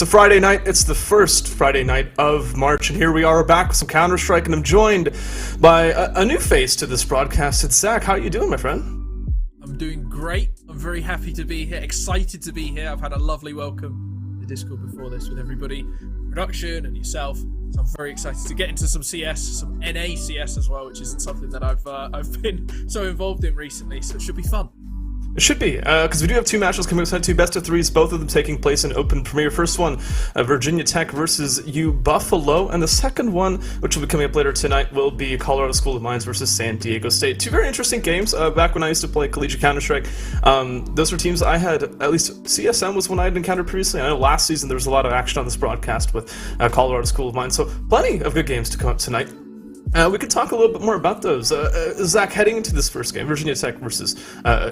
It's a Friday night. It's the first Friday night of March, and here we are back with some Counter-Strike, and I'm joined by a new face to this broadcast. It's Zach. How are you doing, my friend? I'm doing great. I'm very happy to be here, excited to be here. I've had a lovely welcome to Discord before this with everybody, production and yourself. So I'm very excited to get into some CS, some NA CS as well, which isn't something that I've been so involved in recently, so it should be fun. It should be, because we do have two matches coming up, two best of threes, both of them taking place in Open Premier. First one, Virginia Tech versus U Buffalo, and the second one, which will be coming up later tonight, will be Colorado School of Mines versus San Diego State. Two very interesting games. Back when I used to play collegiate Counter-Strike, those were teams I had, at least CSM was one I had encountered previously. I know last season there was a lot of action on this broadcast with Colorado School of Mines, so plenty of good games to come up tonight. We could talk a little bit more about those. Zach, heading into this first game, Virginia Tech versus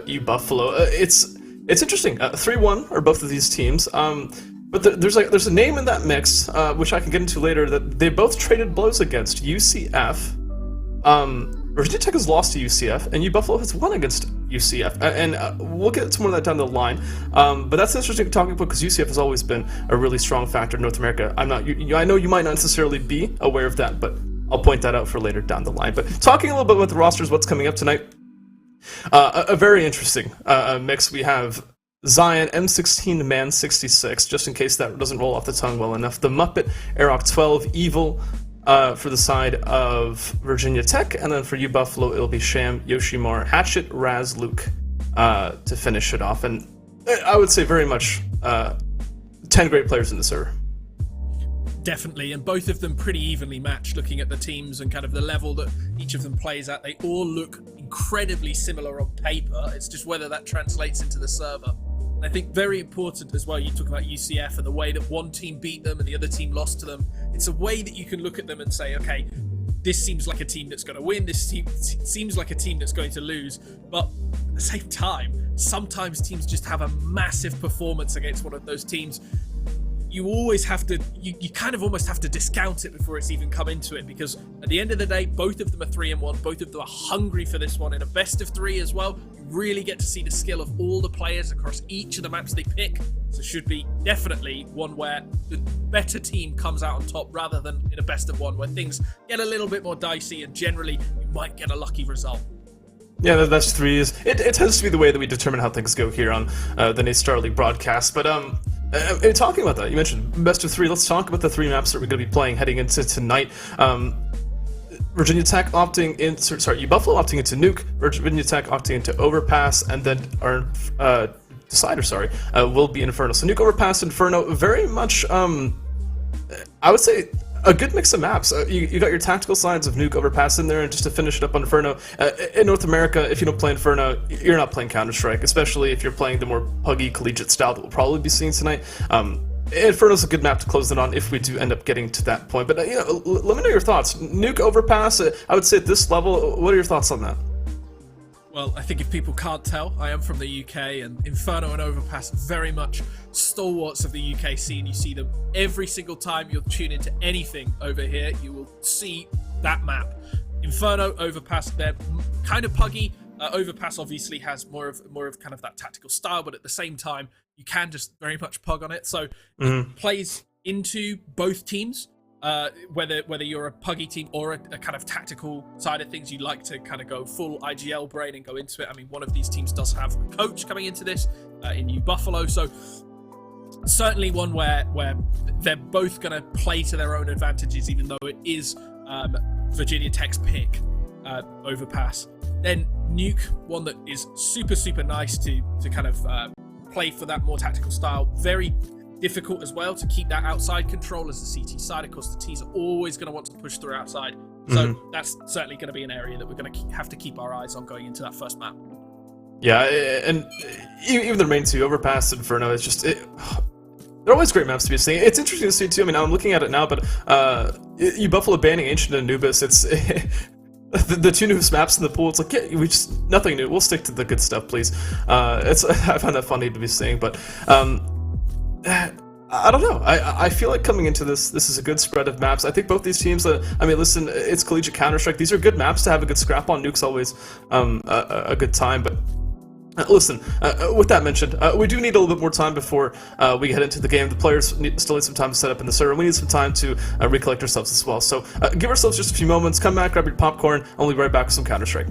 U Buffalo, it's interesting. 3-1 are both of these teams, but there's a name in that mix, which I can get into later, that they both traded blows against. UCF. Virginia Tech has lost to UCF, and U Buffalo has won against UCF, and we'll get to more of that down the line. But that's an interesting talking point because UCF has always been a really strong factor in North America. I know you might not necessarily be aware of that, but I'll point that out for later down the line. But talking a little bit about the rosters, what's coming up tonight, a very interesting mix. We have Zion, M16, Man 66, just in case that doesn't roll off the tongue well enough. The Muppet, Aeroc 12, Evil for the side of Virginia Tech, and then for U Buffalo, it'll be Sham, Yoshimar, Hatchet, Raz, Luke to finish it off. And I would say very much 10 great players in the server. Definitely, and both of them pretty evenly matched looking at the teams and kind of the level that each of them plays at. They all look incredibly similar on paper. It's just whether that translates into the server. And I think very important as well, you talk about UCF and the way that one team beat them and the other team lost to them. It's a way that you can look at them and say, okay, this seems like a team that's going to win, this team seems like a team that's going to lose. But at the same time, sometimes teams just have a massive performance against one of those teams. You always have to, you kind of almost have to discount it before it's even come into it, because at the end of the day, both of them are 3-1, both of them are hungry for this one in a best of 3 as well. You really get to see the skill of all the players across each of the maps they pick. So it should be definitely one where the better team comes out on top rather than in a best of 1 where things get a little bit more dicey and generally you might get a lucky result. Yeah, the best 3 is, it tends to be the way that we determine how things go here on the Nate Star League broadcast, but talking about that, you mentioned best of 3. Let's talk about the 3 maps that we're going to be playing heading into tonight. Virginia Tech opting into, sorry, U Buffalo opting into Nuke, Virginia Tech opting into Overpass, and then our decider, will be Inferno. So Nuke, Overpass, Inferno, very much, I would say, a good mix of maps. You got your tactical sides of Nuke, Overpass in there, and just to finish it up on Inferno. In North America, if you don't play Inferno, you're not playing Counter-Strike, especially if you're playing the more puggy collegiate style that we'll probably be seeing tonight. Inferno's a good map to close it on if we do end up getting to that point. But let me know your thoughts. Nuke, Overpass, I would say at this level, what are your thoughts on that? Well, I think if people can't tell, I am from the UK, and Inferno and Overpass very much stalwarts of the UK scene. You see them every single time you'll tune into anything over here. You will see that map. Inferno, Overpass, they're kind of puggy. Overpass obviously has more of kind of that tactical style, but at the same time, you can just very much pug on it. So it plays into both teams. Whether you're a puggy team or a kind of tactical side of things, you like to kind of go full IGL brain and go into it. I mean, one of these teams does have a coach coming into this in U Buffalo, so certainly one where they're both going to play to their own advantages, even though it is Virginia Tech's pick, Overpass. Then Nuke, one that is super nice to kind of play for that more tactical style. Very difficult as well to keep that outside control as the CT side. Of course, the T's are always going to want to push through outside. So that's certainly going to be an area that we're going to have to keep our eyes on going into that first map. Yeah, and even the main 2, Overpass, Inferno, it's just... they're always great maps to be seeing. It's interesting to see, too. I mean, I'm looking at it now, but U Buffalo banning Ancient and Anubis, it's... the 2 newest maps in the pool, it's like, yeah, we just... nothing new. We'll stick to the good stuff, please. I find that funny to be seeing, but... I don't know. I feel like coming into this is a good spread of maps. I think both these teams, I mean, listen, it's collegiate Counter-Strike. These are good maps to have a good scrap on. Nuke's always a good time, but Listen, with that mentioned, we do need a little bit more time before we head into the game. The players still need some time to set up in the server. We need some time to recollect ourselves as well. So give ourselves just a few moments. Come back, grab your popcorn, and we'll be right back with some Counter-Strike.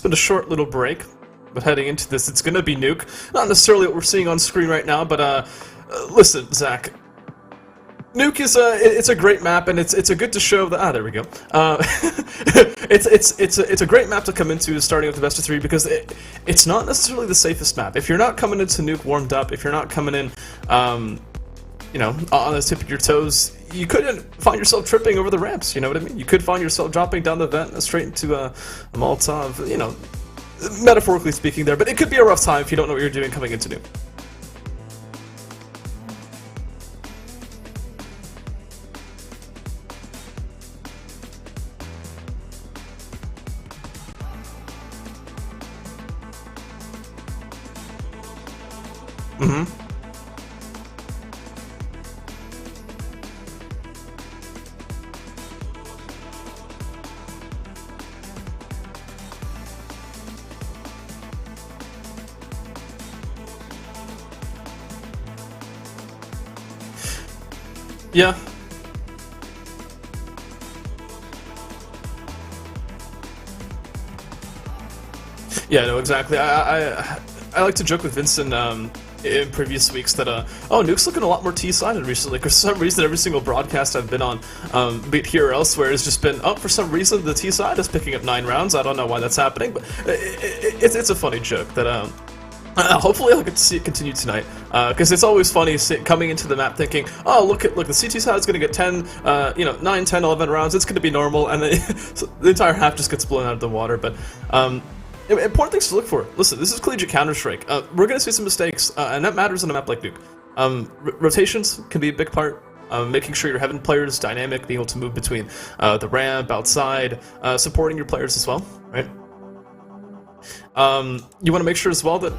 been a short little break, but heading into this, it's gonna be Nuke. Not necessarily what we're seeing on screen right now, but listen, Zach. Nuke is it's a great map, and it's a good to show that there we go. It's a great map to come into starting with the best of 3 because it's not necessarily the safest map. If you're not coming into Nuke warmed up, if you're not coming in, you know, on the tip of your toes, you couldn't find yourself tripping over the ramps. You know what I mean? You could find yourself dropping down the vent straight into a Molotov. You know, metaphorically speaking there, but it could be a rough time if you don't know what you're doing coming into Nuke. Yeah. Yeah, no, exactly. I like to joke with Vincent in previous weeks that oh, Nuke's looking a lot more T-sided recently. For some reason, every single broadcast I've been on, be it here or elsewhere, has just been, oh, for some reason the T-side is picking up 9 rounds. I don't know why that's happening, but it's a funny joke that hopefully I'll get to see it continue tonight, because it's always funny coming into the map thinking, oh, look, the CT side is going to get 10, you know, 9, 10, 11 rounds, it's going to be normal, and then so the entire half just gets blown out of the water, but important things to look for. Listen, this is collegiate Counter-Strike. We're going to see some mistakes, and that matters on a map like Nuke. Rotations can be a big part. Making sure your Heaven player is dynamic, being able to move between the ramp, outside, supporting your players as well, right? You want to make sure as well that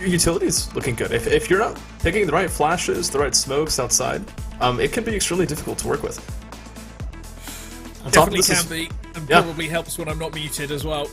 your utility's looking good. If you're not picking the right flashes, the right smokes outside, it can be extremely difficult to work with. Definitely can be, and probably helps when I'm not muted as well.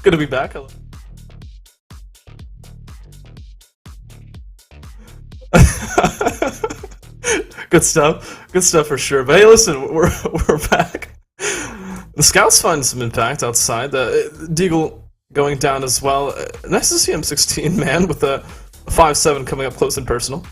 Good to be back. Good stuff for sure. But hey, listen, we're back. The scouts find some impact outside. Deagle going down as well. Nice to see M16, man, with a 5-7 coming up close and personal.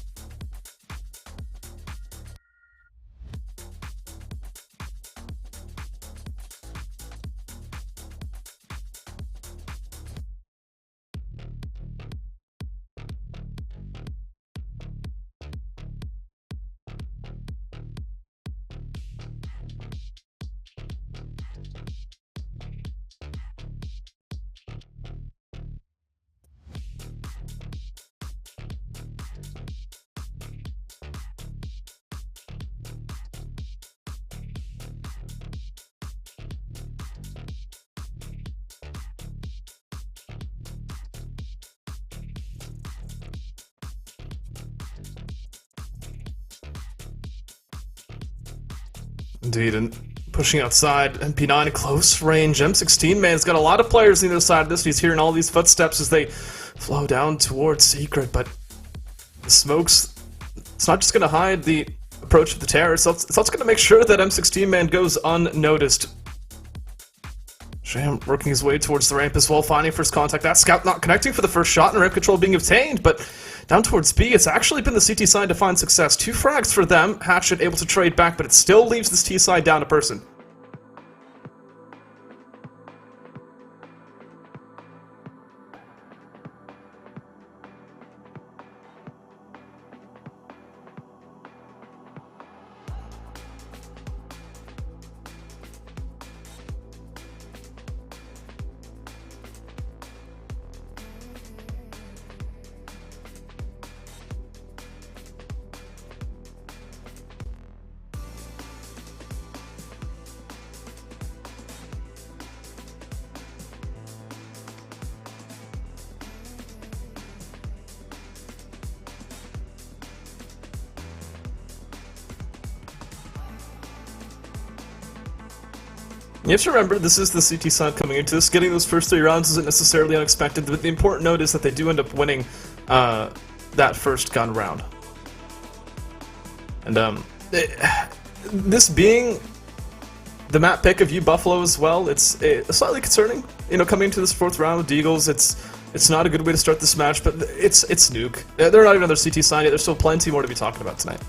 Indeed, and pushing outside, MP9 close range. M16 man's got a lot of players on the other side of this. He's hearing all these footsteps as they flow down towards Secret, but the smokes, it's not just going to hide the approach of the terrorists, it's also going to make sure that M16 man goes unnoticed. Shen working his way towards the ramp as well, finding first contact. That scout not connecting for the first shot, and ramp control being obtained, but down towards B, it's actually been the CT side to find success. 2 frags for them, Hatchet able to trade back, but it still leaves this T side down a person. You have to remember, this is the CT side coming into this. Getting those first 3 rounds isn't necessarily unexpected, but the important note is that they do end up winning that first gun round. And this being the map pick of Buffalo as well, it's slightly concerning. You know, coming into this 4th round with Deagles, it's not a good way to start this match, but it's Nuke. They're not even on their CT side yet. There's still plenty more to be talking about tonight.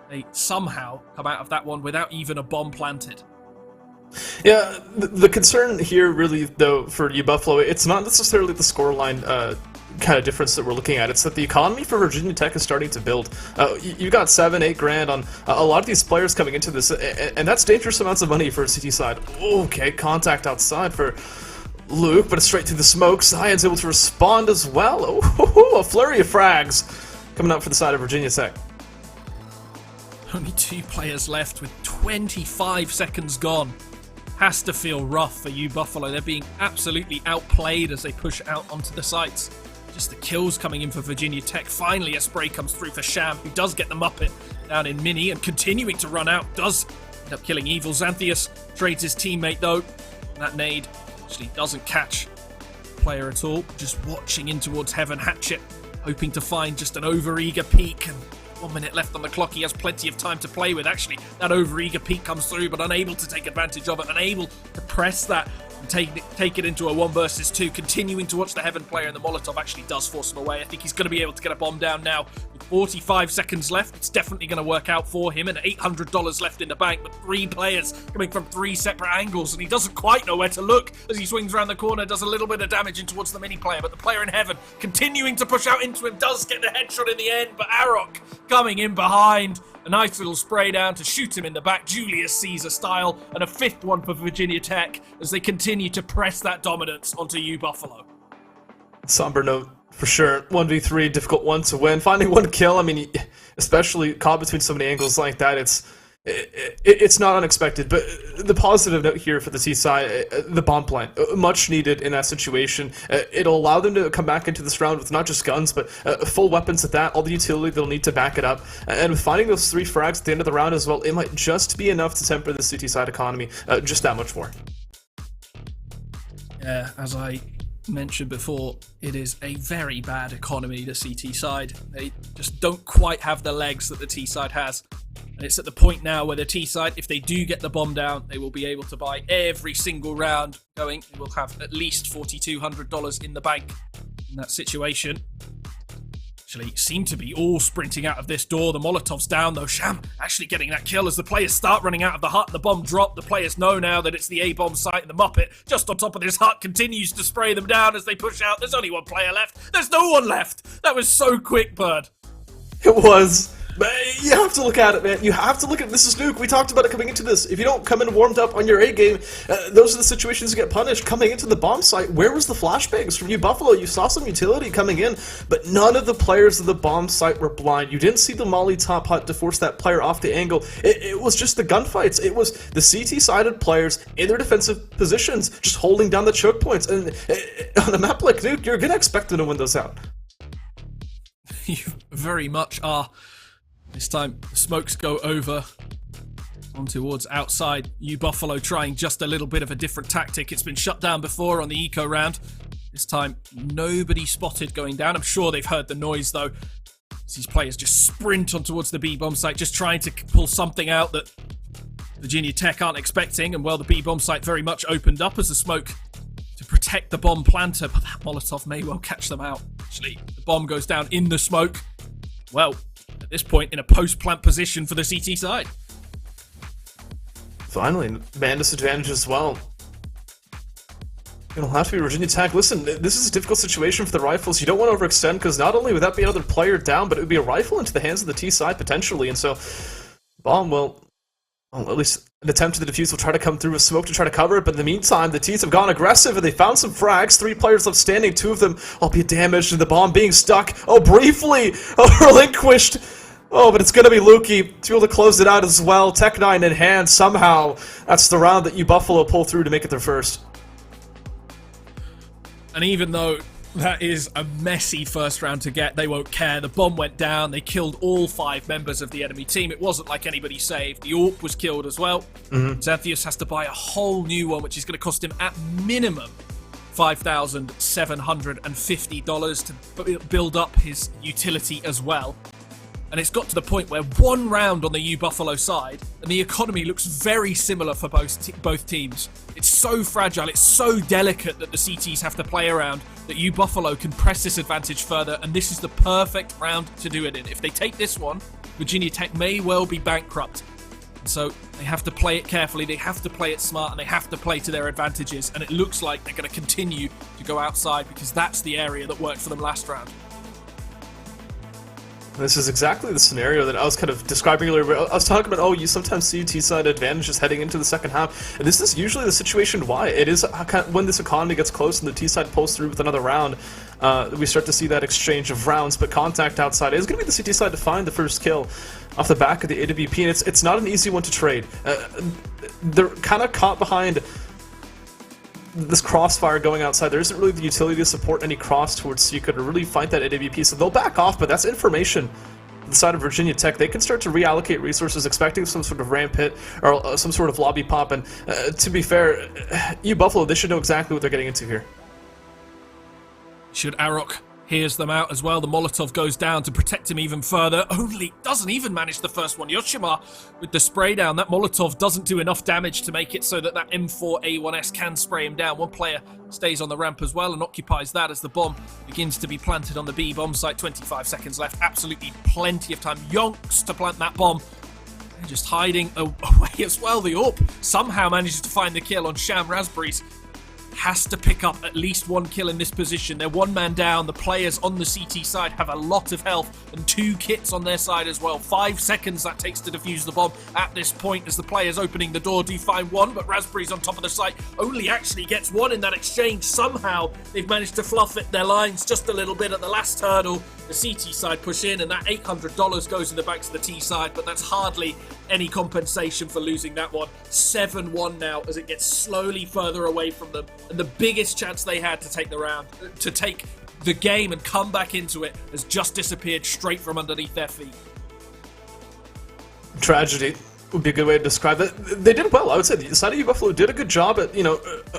They somehow come out of that one without even a bomb planted. Yeah, the concern here really, though, for Buffalo, it's not necessarily the scoreline kind of difference that we're looking at. It's that the economy for Virginia Tech is starting to build. You got 7-8 grand on a lot of these players coming into this, and that's dangerous amounts of money for a CT side. Okay, contact outside for Luke, but it's straight through the smoke. Cyan's able to respond as well. Oh, a flurry of frags coming up for the side of Virginia Tech. Only 2 players left with 25 seconds gone. Has to feel rough for Buffalo. They're being absolutely outplayed as they push out onto the sites. Just the kills coming in for Virginia Tech. Finally, a spray comes through for Sham, who does get the Muppet down in Mini, and continuing to run out, does end up killing Evil. Xanthius trades his teammate, though. And that nade actually doesn't catch the player at all. Just watching in towards Heaven. Hatchet hoping to find just an over-eager peek, and 1 minute left on the clock. He has plenty of time to play with. Actually, that over-eager peek comes through, but unable to take advantage of it, unable to press that and take it into a 1 versus 2. Continuing to watch the Heaven player, and the Molotov actually does force him away. I think he's going to be able to get a bomb down now. With 45 seconds left, it's definitely going to work out for him, and $800 left in the bank, but 3 players coming from 3 separate angles, and he doesn't quite know where to look as he swings around the corner, does a little bit of damage in towards the Mini player, but the player in Heaven continuing to push out into him, does get the headshot in the end, but Arok coming in behind. A nice little spray down to shoot him in the back, Julius Caesar style, and a 5th one for Virginia Tech as they continue to press that dominance onto Buffalo. Somber note for sure. 1v3, difficult one to win. Finding 1 kill, I mean, especially caught between so many angles like that, it's not unexpected. But the positive note here for the T side, the bomb plant, much needed in that situation. It'll allow them to come back into this round with not just guns, but full weapons at that, all the utility they'll need to back it up. And with finding those 3 frags at the end of the round as well, it might just be enough to temper the CT side economy just that much more. Yeah, as I mentioned before, it is a very bad economy, the CT side. They just don't quite have the legs that the T side has. And it's at the point now where the T side, if they do get the bomb down, they will be able to buy every single round going. They will have at least $4,200 in the bank in that situation. actually seem to be all sprinting out of this door. The Molotov's down, though. Sham actually getting that kill as the players start running out of the hut. The bomb dropped. The players know now that it's the A-bomb site, and the Muppet just on top of this hut continues to spray them down as they push out. There's only one player left. There's no one left. That was so quick, Bird. It was. But you have to look at it, man. You have to look at this is Nuke. We talked about it coming into this. If you don't come in warmed up on your A game, those are the situations you get punished. Coming into the bomb site, where was the flashbangs from you, Buffalo? You saw some utility coming in, but none of the players of the bomb site were blind. You didn't see the Molly top hut to force that player off the angle. It was just the gunfights. It was the CT-sided players in their defensive positions, just holding down the choke points. And on a map like Nuke, you're going to expect them to win those out. You very much are. This time, the smokes go over on towards outside. You Buffalo trying just a little bit of a different tactic. It's been shut down before on the eco round. This time, nobody spotted going down. I'm sure they've heard the noise, though. As these players just sprint on towards the B-bomb site, just trying to pull something out that Virginia Tech aren't expecting. And, well, the B-bomb site very much opened up as a smoke to protect the bomb planter. But that Molotov may well catch them out. Actually, the bomb goes down in the smoke. Well, at this point, in a post-plant position for the CT side. Finally, man disadvantage as well. It'll have to be Virginia Tech. Listen, this is a difficult situation for the rifles. You don't want to overextend, because not only would that be another player down, but it would be a rifle into the hands of the T side, potentially. And so, bomb will, well, at least an attempt to the defuse will try to come through with smoke to try to cover it, but in the meantime, the T's have gone aggressive, and they found some frags. 3 players left standing, 2 of them albeit damaged, and the bomb being stuck. Oh, briefly! Oh, relinquished! Oh, but it's going to be Lukey to be able to close it out as well. Tech 9 in hand, somehow. That's the round that you Buffalo pull through to make it their first. And even though that is a messy first round to get, they won't care. The bomb went down. They killed all 5 members of the enemy team. It wasn't like anybody saved. The AWP was killed as well. Xanthius has to buy a whole new one, which is going to cost him at minimum $5,750 to build up his utility as well. And it's got to the point where one round on the U Buffalo side, and the economy looks very similar for both teams. It's so fragile, it's so delicate that the CTs have to play around that U Buffalo can press this advantage further, and this is the perfect round to do it in. If they take this one, Virginia Tech may well be bankrupt. So they have to play it carefully, they have to play it smart, and they have to play to their advantages. And it looks like they're going to continue to go outside because that's the area that worked for them last round. This is exactly the scenario that I was kind of describing earlier. I was talking about, oh, you sometimes see T-side advantages heading into the second half. And this is usually the situation why. It is when this economy gets close and the T-side pulls through with another round, we start to see that exchange of rounds. But contact outside is going to be the CT side to find the first kill off the back of the AWP. And it's not an easy one to trade. They're kind of caught behind this crossfire going outside. There isn't really the utility to support any cross towards Seeker to really fight that AWP, so they'll back off, but that's information. On the side of Virginia Tech, they can start to reallocate resources, expecting some sort of ramp hit or some sort of lobby pop, and to be fair, you Buffalo, they should know exactly what they're getting into here. Should Arok hears them out as well. The Molotov goes down to protect him even further. Only doesn't even manage the first one. Yoshima with the spray down. That Molotov doesn't do enough damage to make it so that that M4A1S can spray him down. One player stays on the ramp as well and occupies that as the bomb begins to be planted on the B bomb site. 25 seconds left. Absolutely plenty of time. Yonks to plant that bomb. They're just hiding away as well. The AWP somehow manages to find the kill on Sham Raspberries. Has to pick up at least 1 kill in this position. They're 1 man down. The players on the CT side have a lot of health and 2 kits on their side as well. 5 seconds that takes to defuse the bomb at this point as the players opening the door do find 1, but Raspberries on top of the site only actually gets 1 in that exchange. Somehow they've managed to fluff it their lines just a little bit at the last hurdle. The CT side push in and that $800 goes in the banks of the T side, but that's hardly any compensation for losing that one. 7-1 now as it gets slowly further away from them, and the biggest chance they had to take the round, to take the game and come back into it, has just disappeared straight from underneath their feet. Tragedy. would be a good way to describe it. They did well, I would say. The side of Buffalo did a good job at,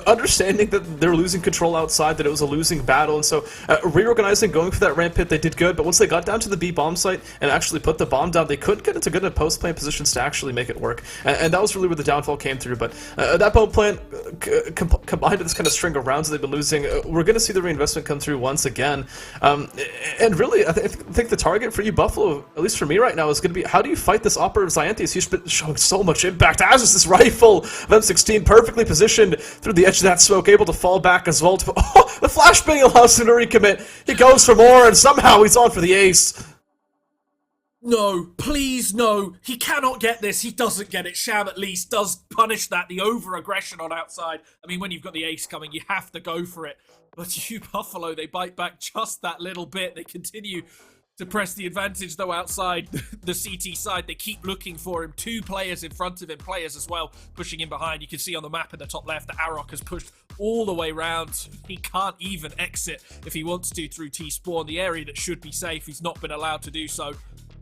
understanding that they're losing control outside, that it was a losing battle, and so reorganizing, going for that ramp hit, they did good, but once they got down to the B bomb site and actually put the bomb down, they couldn't get into good enough post-plant positions to actually make it work, and that was really where the downfall came through, but that bomb plant, combined with this kind of string of rounds they've been losing, we're going to see the reinvestment come through once again, and really, I think the target for you, Buffalo, at least for me right now, is going to be, how do you fight this operative Scientist? He's been showing so much impact. As is this rifle of M16, perfectly positioned through the edge of that smoke, able to fall back as well. Oh, the flashbang allows him to recommit. He goes for more, and somehow he's on for the ace. No, please no. He cannot get this. He doesn't get it. Sham at least does punish that. The over-aggression on outside. I mean, when you've got the ace coming, you have to go for it. But you, Buffalo, they bite back just that little bit. They continue to press the advantage, though, outside the CT side. They keep looking for him. 2 players in front of him, players as well, pushing him behind. You can see on the map in the top left that Arok has pushed all the way round. He can't even exit if he wants to through T-Spawn, the area that should be safe. He's not been allowed to do so.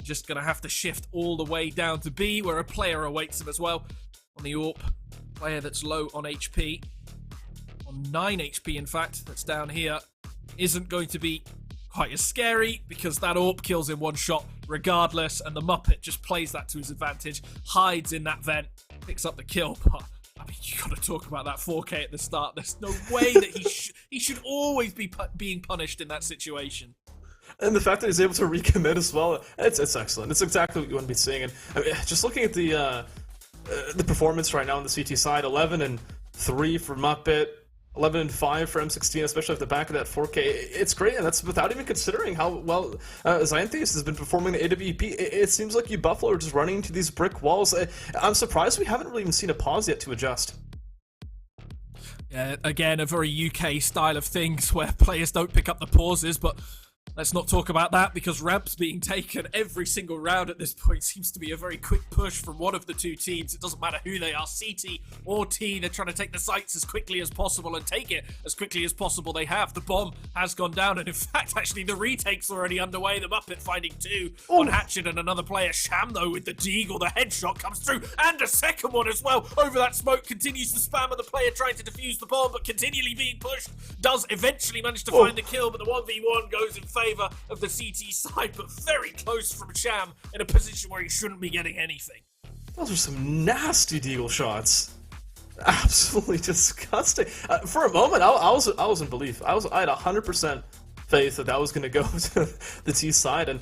Just going to have to shift all the way down to B, where a player awaits him as well. On the AWP, player that's low on HP, on 9 HP in fact, that's down here, isn't going to be quite as scary because that AWP kills in one shot regardless, and the Muppet just plays that to his advantage, hides in that vent, picks up the kill. But I mean, you got to talk about that 4K at the start. There's no way that he should always be being punished in that situation. And the fact that he's able to recommit as well, it's excellent. It's exactly what you want to be seeing. And I mean, just looking at the performance right now on the CT side, 11-3 for Muppet, 11-5 for M16, especially at the back of that 4K. It's great, and that's without even considering how well Xanthias has been performing the AWP. It seems like you Buffalo are just running into these brick walls. I'm surprised we haven't really even seen a pause yet to adjust. Yeah, again, a very UK style of things where players don't pick up the pauses, but let's not talk about that because ramps being taken every single round at this point seems to be a very quick push from one of the 2 teams. It doesn't matter who they are, CT or T, they're trying to take the sites as quickly as possible and take it as quickly as possible. They have. The bomb has gone down, and in fact, actually, the retake's already underway. The Muppet finding 2 on Hatchet and another player. Sham, though, with the deagle, the headshot comes through, and a second one as well. Over that smoke, continues to spam of the player trying to defuse the bomb, but continually being pushed. Does eventually manage to find the kill, but the 1v1 goes in favor of the CT side, but very close from Sham in a position where he shouldn't be getting anything. Those are some nasty deagle shots. Absolutely disgusting. For a moment, I was in belief. I had 100% faith that was going to go to the T side, and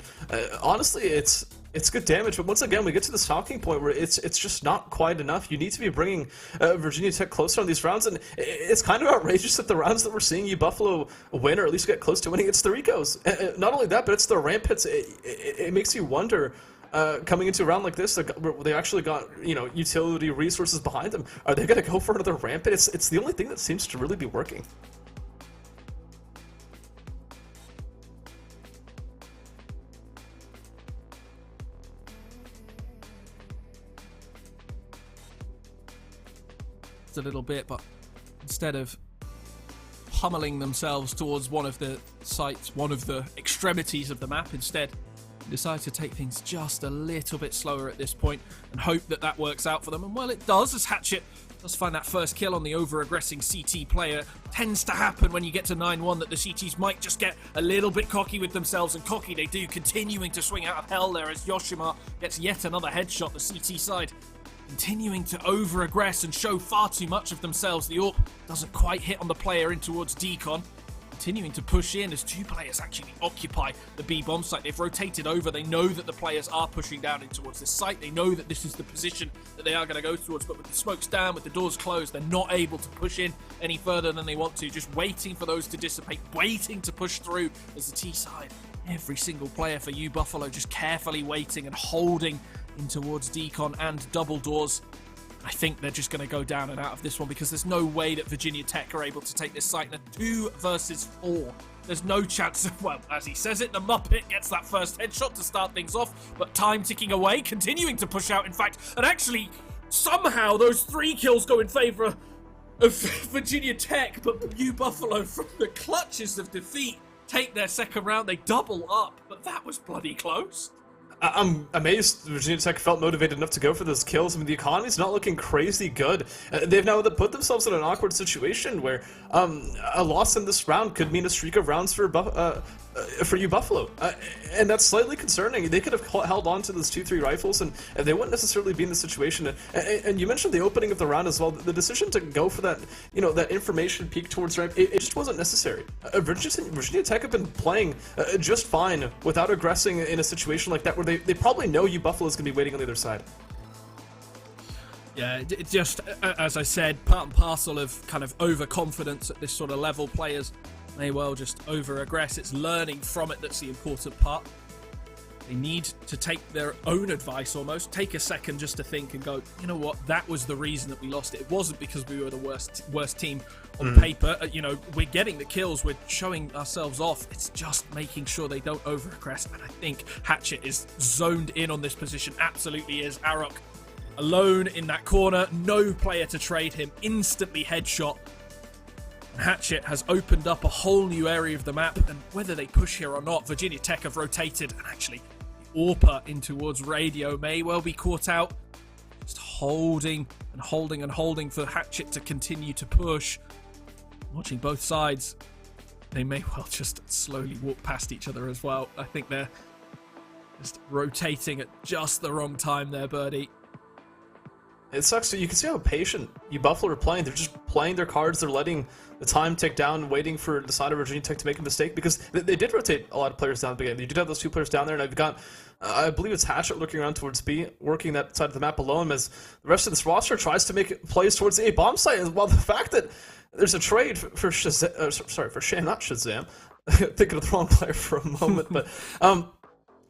honestly, it's good damage. But once again, we get to this talking point where it's just not quite enough. You need to be bringing Virginia Tech closer on these rounds, and it's kind of outrageous that the rounds that we're seeing you Buffalo win, or at least get close to winning, it's the recos. Not only that, but it's the ramp hits. It makes you wonder. Coming into a round like this, they actually got utility resources behind them. Are they going to go for another ramp hit? It's the only thing that seems to really be working. A little bit, but instead of pummeling themselves towards one of the sites, one of the extremities of the map, instead decide to take things just a little bit slower at this point and hope that that works out for them. And well, it does, as Hatchet does find that first kill on the over-aggressing CT player. Tends to happen when you get to 9-1 that the CTs might just get a little bit cocky with themselves, and cocky they do, continuing to swing out of hell there as Yoshima gets yet another headshot. The CT side continuing to over-aggress and show far too much of themselves. The AWP doesn't quite hit on the player in towards Decon. Continuing to push in as 2 players actually occupy the B bomb site. They've rotated over. They know that the players are pushing down in towards this site. They know that this is the position that they are going to go towards. But with the smokes down, with the doors closed, they're not able to push in any further than they want to. Just waiting for those to dissipate, waiting to push through as the T side. Every single player for you Buffalo just carefully waiting and holding in towards Decon and double doors. I think they're just going to go down and out of this one because there's no way that Virginia Tech are able to take this site in a 2 versus 4. There's no chance of, well, as he says it, the Muppet gets that first headshot to start things off, but time ticking away, continuing to push out, in fact, and actually, somehow those 3 kills go in favor of Virginia Tech, but you Buffalo, from the clutches of defeat, take their second round. They double up, but that was bloody close. I'm amazed Virginia Tech felt motivated enough to go for those kills. I mean, the economy's not looking crazy good. They've now put themselves in an awkward situation where a loss in this round could mean a streak of rounds for you Buffalo, and that's slightly concerning. They could have held on to those 2-3 rifles, and they wouldn't necessarily be in the situation. And you mentioned the opening of the round as well. The decision to go for that, that information peak towards ramp, it just wasn't necessary. Virginia Tech have been playing just fine without aggressing in a situation like that, where they probably know you Buffalo is going to be waiting on the other side. Yeah, it just, as I said, part and parcel of kind of overconfidence at this sort of level. Players may well just over-aggress. It's learning from it that's the important part. They need to take their own advice almost, take a second just to think and go, you know what, that was the reason that we lost it. It wasn't because we were the worst team on paper. We're getting the kills, we're showing ourselves off. It's just making sure they don't over-aggress. And I think Hatchet is zoned in on this position, absolutely is. Arok alone in that corner, no player to trade him, instantly headshot. Hatchet has opened up a whole new area of the map, and whether they push here or not, Virginia Tech have rotated, and actually Orpa in towards Radio may well be caught out. Just holding and holding and holding for Hatchet to continue to push. Watching both sides, they may well just slowly walk past each other as well. I think they're just rotating at just the wrong time there, Birdie. It sucks. So you can see how patient you Buffalo are playing. They're just playing their cards. They're letting the time tick down, waiting for the side of Virginia Tech to make a mistake, because they did rotate a lot of players down at the beginning. You did have those 2 players down there, and I've got, I believe it's Hatchet looking around towards B, working that side of the map alone, as the rest of this roster tries to make plays towards the A bomb site. While the fact that there's a trade for Shazam, for Shen, not Shazam, thinking of the wrong player for a moment, but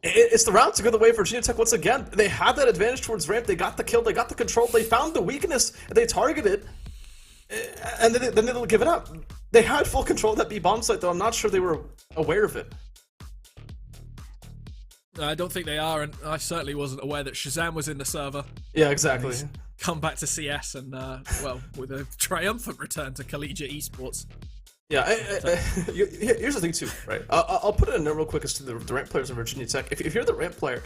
it's the round to go the way of Virginia Tech once again. They had that advantage towards ramp. They got the kill. They got the control. They found the weakness. They targeted, and then they'll give it up. They had full control of that B bomb site, though. I'm not sure they were aware of it. I don't think they are, and I certainly wasn't aware that Shazam was in the server. Yeah, exactly. Come back to CS and, with a triumphant return to collegiate esports. Yeah, here's the thing too, right? I'll put it in there real quick as to the ramp players in Virginia Tech. If you're the ramp player,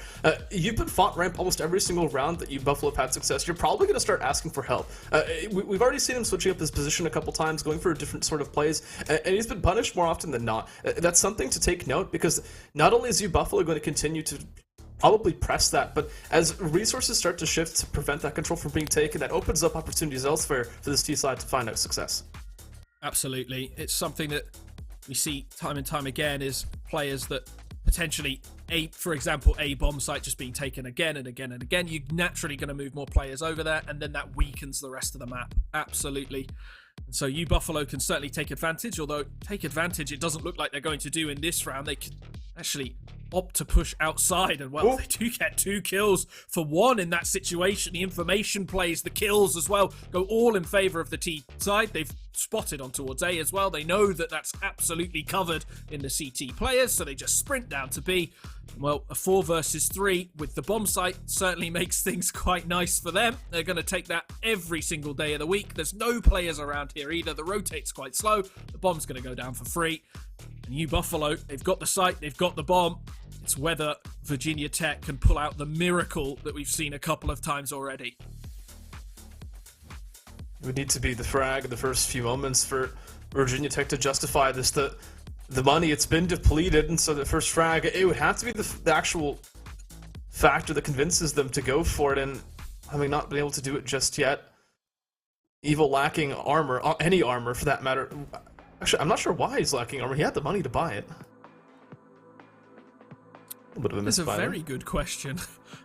you've been fought ramp almost every single round that you Buffalo have had success. You're probably going to start asking for help. We've already seen him switching up his position a couple times, going for different sort of plays, and he's been punished more often than not. That's something to take note, because not only is you Buffalo going to continue to probably press that, but as resources start to shift to prevent that control from being taken, that opens up opportunities elsewhere for this T side to find out success. Absolutely. It's something that we see time and time again, is players that potentially, for example, a bomb site just being taken again and again and again. You're naturally going to move more players over there, and then that weakens the rest of the map. Absolutely. And so you Buffalo can certainly take advantage, although take advantage it doesn't look like they're going to do in this round. They can actually opt to push outside, and well, they do get 2 kills for 1 in that situation. The information plays, the kills as well, go all in favor of the T side. They've spotted on towards A as well. They know that that's absolutely covered in the CT players, so they just sprint down to B. Well, a 4 versus 3 with the bomb site certainly makes things quite nice for them. They're going to take that every single day of the week. There's no players around here either. The rotate's quite slow. The bomb's going to go down for free. And you Buffalo, they've got the site, they've got the bomb. It's whether Virginia Tech can pull out the miracle that we've seen a couple of times already. It would need to be the frag in the first few moments for Virginia Tech to justify this. The money, it's been depleted, and so the first frag, it would have to be the actual factor that convinces them to go for it, and having not been able to do it just yet. Evil lacking armor, any armor for that matter. Actually, I'm not sure why he's lacking armor. He had the money to buy it. That's a very good question.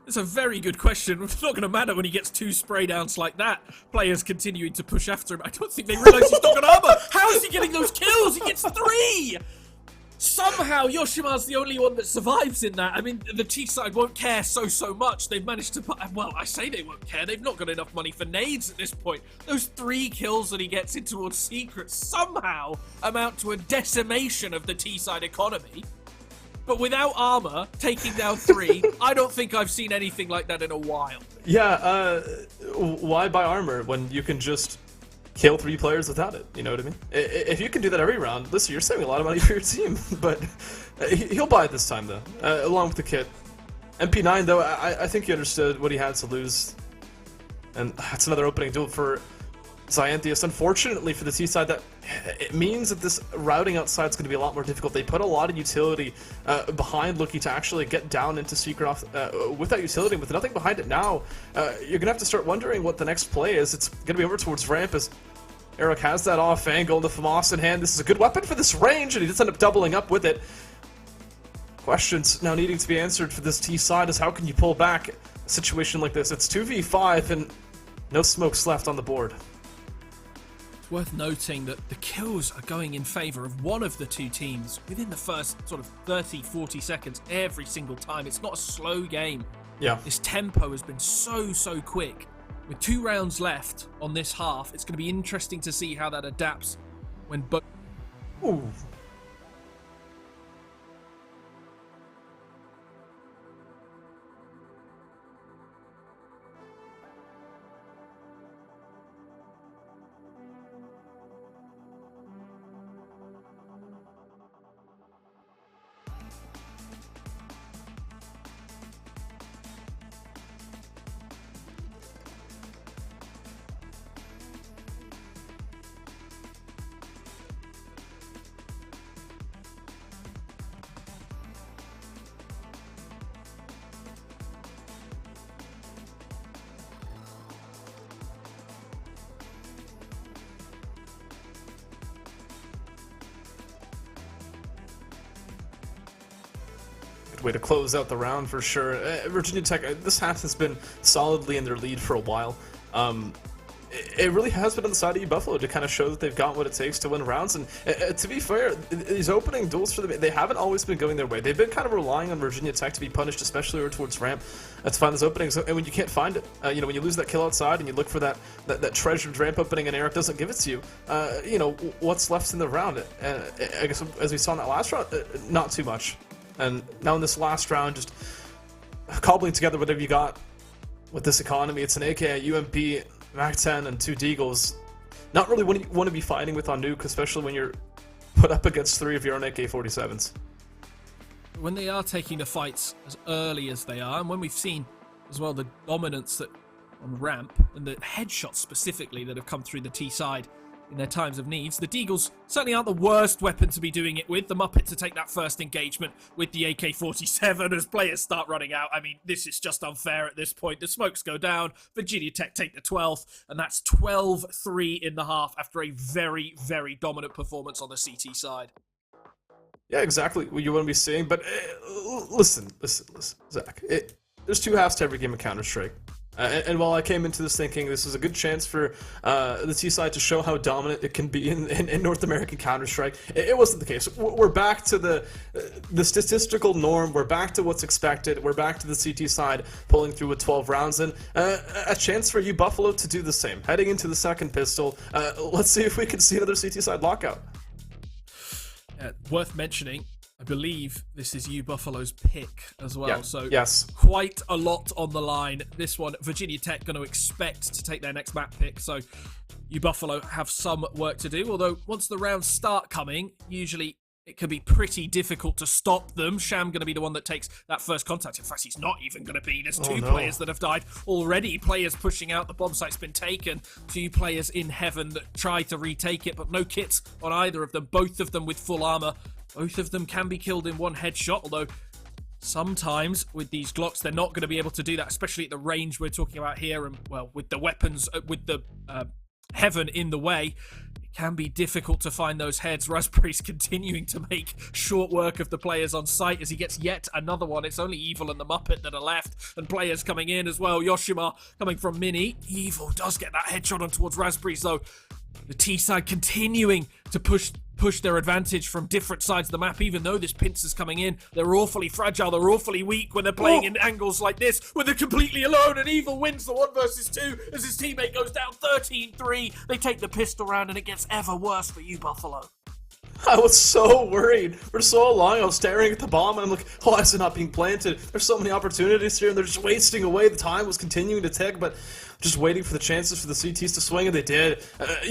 It's a very good question. It's not going to matter when he gets 2 spray downs like that. Players continuing to push after him. I don't think they realise he's not got armor. How is he getting those kills? He gets 3! Somehow Yoshima's the only one that survives in that. I mean, the T side won't care so much. They've managed to put, well, I say they won't care. They've not got enough money for nades at this point. Those 3 kills that he gets in towards Secret somehow amount to a decimation of the T side economy. But without armor, taking down 3, I don't think I've seen anything like that in a while. Yeah, why buy armor when you can just kill 3 players without it? You know what I mean? If you can do that every round, listen, you're saving a lot of money for your team. But he'll buy it this time, though, along with the kit. MP9, though, I think he understood what he had to lose. And that's another opening duel for Xanthius. Unfortunately for the T side, that it means that this routing outside is going to be a lot more difficult. They put a lot of utility behind Luki to actually get down into Secret off with that utility. With nothing behind it now, you're going to have to start wondering what the next play is. It's going to be over towards ramp as Eric has that off angle, the FAMAS in hand. This is a good weapon for this range, and he does end up doubling up with it. Questions now needing to be answered for this T side is how can you pull back a situation like this? It's 2v5 and no smokes left on the board. It's worth noting that the kills are going in favor of one of the two teams within the first sort of 30-40 seconds every single time. It's not a slow game. Yeah. This tempo has been so quick. With 2 rounds left on this half, it's going to be interesting to see how that adapts when both... Ooh. Way to close out the round for sure. Virginia Tech, this half has been solidly in their lead for a while. It really has been on the side of Buffalo to kind of show that they've got what it takes to win rounds. And to be fair, these opening duels for them, they haven't always been going their way. They've been kind of relying on Virginia Tech to be punished, especially over towards ramp, to find those openings. And when you can't find it, you know, when you lose that kill outside and you look for that treasured ramp opening and Eric doesn't give it to you, you know, what's left in the round? I guess as we saw in that last round, not too much. And now in this last round, just cobbling together whatever you got with this economy. It's an AK, a UMP, MAC-10, and 2 Deagles. Not really what you want to be fighting with on Nuke, especially when you're put up against 3 of your own AK-47s. When they are taking the fights as early as they are, and when we've seen as well the dominance that on ramp, and the headshots specifically that have come through the T side in their times of needs, the Deagles certainly aren't the worst weapon to be doing it with. The Muppet to take that first engagement with the AK-47 as players start running out. I mean, this is just unfair at this point. The smokes go down, Virginia Tech take the 12th, and that's 12-3 in the half after a very dominant performance on the CT side. Yeah, exactly what you want to be seeing, but listen, Zach. There's 2 halves to every game of Counter-Strike. And while I came into this thinking this is a good chance for the T side to show how dominant it can be in North American Counter-Strike, it wasn't the case. We're back to the statistical norm. We're back to what's expected. We're back to the CT side pulling through with 12 rounds, and a chance for you Buffalo to do the same. Heading into the second pistol, let's see if we can see another CT side lockout. Worth mentioning, I believe this is U Buffalo's pick as well, yeah, so yes. Quite a lot on the line. This one, Virginia Tech going to expect to take their next map pick, so U Buffalo have some work to do, although once the rounds start coming, usually it can be pretty difficult to stop them. Sham going to be the one that takes that first contact. In fact, he's not even going to be. There's 2 players that have died already. Players pushing out. The bomb site's been taken. 2 players in heaven that try to retake it, but no kits on either of them. Both of them with full armor. Both of them can be killed in one headshot, although sometimes with these Glocks, they're not going to be able to do that, especially at the range we're talking about here. And, well, with the weapons, with the heaven in the way, it can be difficult to find those heads. Raspberry's continuing to make short work of the players on site as he gets yet another one. It's only Evil and the Muppet that are left, and players coming in as well. Yoshima coming from Mini. Evil does get that headshot on towards Raspberries, though. The T side continuing to push their advantage from different sides of the map, even though this pincer's coming in. They're awfully fragile, they're awfully weak when they're playing in angles like this, when they're completely alone, and Evil wins the 1 versus 2 as his teammate goes down 13-3. They take the pistol round, and it gets ever worse for you, Buffalo. I was so worried for so long. I was staring at the bomb, and I'm like, why is it not being planted? There's so many opportunities here, and they're just wasting away. The time was continuing to tick, but just waiting for the chances for the CTs to swing, and they did.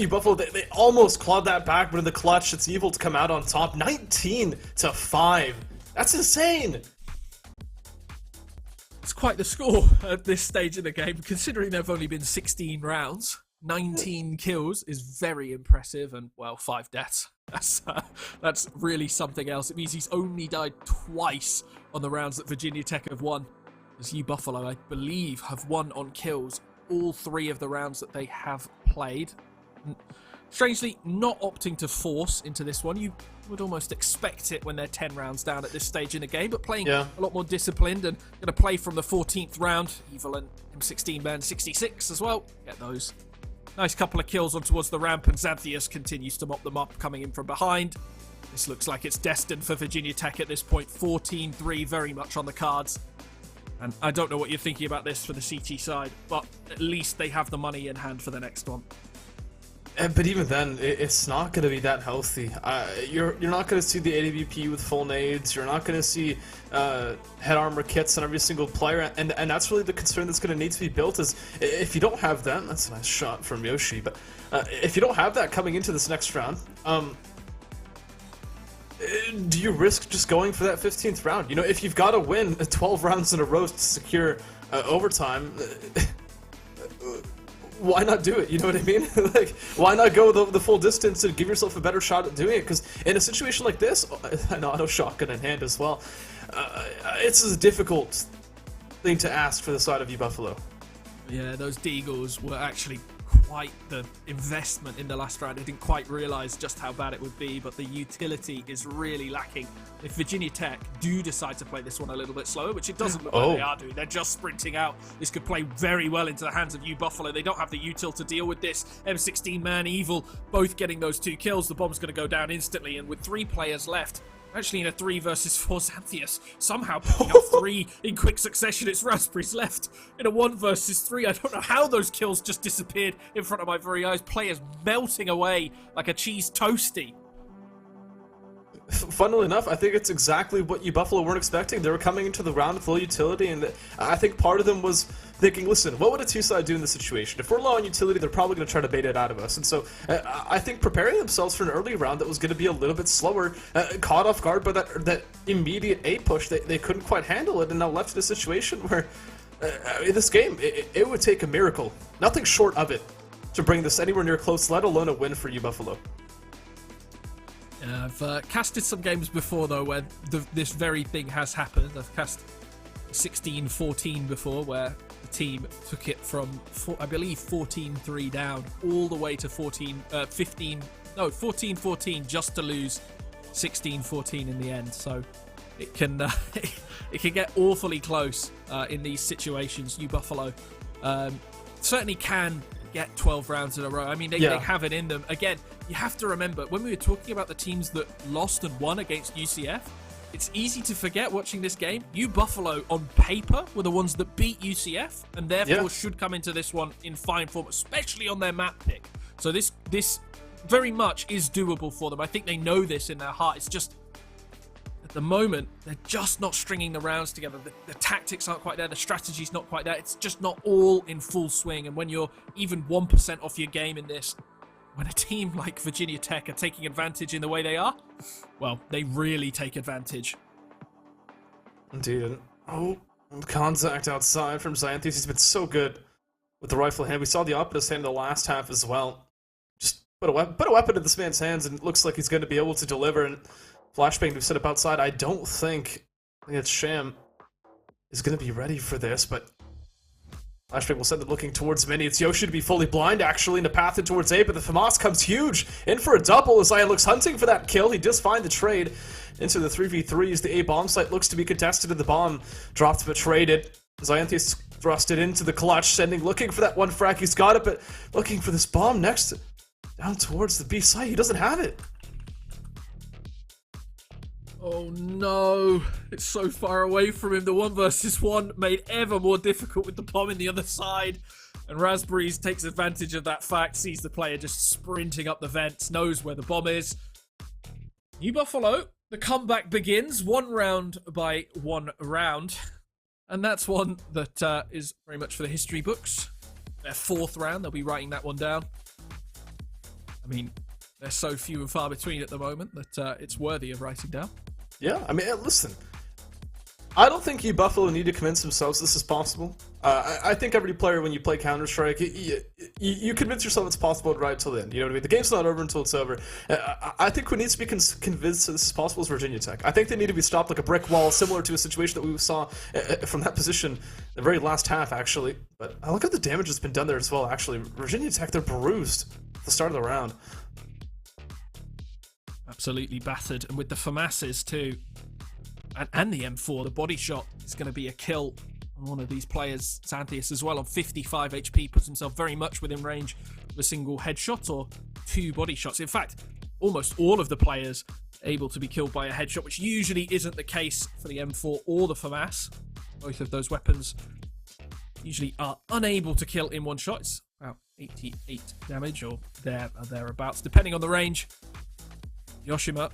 Buffalo, they almost clawed that back, but in the clutch, it's Evil to come out on top. 19-5. That's insane. It's quite the score at this stage in the game, considering there have only been 16 rounds. 19 kills is very impressive, and, well, 5 deaths. That's really something else. It means he's only died twice on the rounds that Virginia Tech have won. As you Buffalo, I believe, have won on kills all 3 of the rounds that they have played. Strangely, not opting to force into this one. You would almost expect it when they're 10 rounds down at this stage in the game, but playing a lot more disciplined and going to play from the 14th round. Evil and M16 man 66 as well. Get those. Nice couple of kills on towards the ramp, and Xanthius continues to mop them up, coming in from behind. This looks like it's destined for Virginia Tech at this point. 14-3 very much on the cards. And I don't know what you're thinking about this for the CT side, but at least they have the money in hand for the next one. But even then, it's not going to be that healthy. You're not going to see the AWP with full nades. You're not going to see head armor kits on every single player, and that's really the concern that's going to need to be built. Is if you don't have them, that's a nice shot from Yoshi. But if you don't have that coming into this next round, do you risk just going for that 15th round? You know, if you've got to win 12 rounds in a row to secure overtime. Why not do it? You know what I mean? Like, why not go the full distance and give yourself a better shot at doing it? Because in a situation like this, an auto shotgun in hand as well, it's a difficult thing to ask for the side of you, Buffalo. Yeah, those Deagles were actually quite the investment in the last round. I didn't quite realise just how bad it would be, but the utility is really lacking. If Virginia Tech do decide to play this one a little bit slower, which it doesn't look like they are doing, they're just sprinting out. This could play very well into the hands of you, Buffalo. They don't have the util to deal with this. M16 man, Evil, both getting those 2 kills. The bomb's going to go down instantly, and with 3 players left, actually in a 3 versus 4 Xanthius, somehow picking up 3 in quick succession. It's Raspberries left in a 1 versus 3. I don't know how those kills just disappeared in front of my very eyes. Players melting away like a cheese toasty. Funnily enough, I think it's exactly what you Buffalo weren't expecting. They were coming into the round with low utility, and I think part of them was thinking, listen, what would a 2-side do in this situation? If we're low on utility, they're probably going to try to bait it out of us. And so I think preparing themselves for an early round that was going to be a little bit slower, caught off guard by that immediate A push, they couldn't quite handle it, and now left in a situation where in this game, it would take a miracle, nothing short of it, to bring this anywhere near close, let alone a win for you, Buffalo. I've casted some games before, though, where this very thing has happened. I've cast 16-14 before, where the team took it from, I believe, 14-3 down, all the way to 14-14, just to lose 16-14 in the end. So it can it can get awfully close in these situations. You Buffalo certainly can get 12 rounds in a row. I mean, they have it in them. Again, you have to remember, when we were talking about the teams that lost and won against UCF, it's easy to forget watching this game. You Buffalo, on paper, were the ones that beat UCF, and therefore should come into this one in fine form, especially on their map pick. So this very much is doable for them. I think they know this in their heart. It's just, at the moment, they're just not stringing the rounds together. The tactics aren't quite there. The strategy's not quite there. It's just not all in full swing. And when you're even 1% off your game in this, when a team like Virginia Tech are taking advantage in the way they are, well, they really take advantage. Indeed. Oh, contact outside from Xanthius. He's been so good with the rifle hand. We saw the opposite hand in the last half as well. Just put a weapon in this man's hands, and it looks like he's going to be able to deliver. And flashbang to set up outside. I don't think that Sham is going to be ready for this, but flashbang will send it looking towards Mini. It's Yoshi to be fully blind, actually, in the path in towards A, but the FAMAS comes huge in for a double as Zion looks hunting for that kill. He does find the trade into the 3v3s. The A bomb site looks to be contested, and the bomb dropped but traded. Xanthius thrust it into the clutch, looking for that one frag. He's got it, but looking for this bomb next, down towards the B site. He doesn't have it. Oh no, it's so far away from him. The 1 versus 1 made ever more difficult with the bomb in the other side. And Raspberries takes advantage of that fact, sees the player just sprinting up the vents, knows where the bomb is. New Buffalo, the comeback begins 1 round by 1 round. And that's one that is very much for the history books. Their 4th round, they'll be writing that one down. I mean, they're so few and far between at the moment that it's worthy of writing down. Yeah, I mean, listen. I don't think you Buffalo need to convince themselves this is possible. I think every player, when you play Counter-Strike, you convince yourself it's possible to ride till the end. You know what I mean? The game's not over until it's over. I think who needs to be convinced that this is possible is Virginia Tech. I think they need to be stopped like a brick wall, similar to a situation that we saw from that position the very last half, actually. But I look at the damage that's been done there as well, actually. Virginia Tech, they're bruised at the start of the round. Absolutely battered. And with the FAMASs too, and the M4, the body shot is going to be a kill on one of these players. Xanthius as well on 55 HP, puts himself very much within range of a single headshot or 2 body shots. In fact, almost all of the players able to be killed by a headshot, which usually isn't the case for the M4 or the FAMAS. Both of those weapons usually are unable to kill in one shot. It's about 88 damage or thereabouts, depending on the range. Yoshima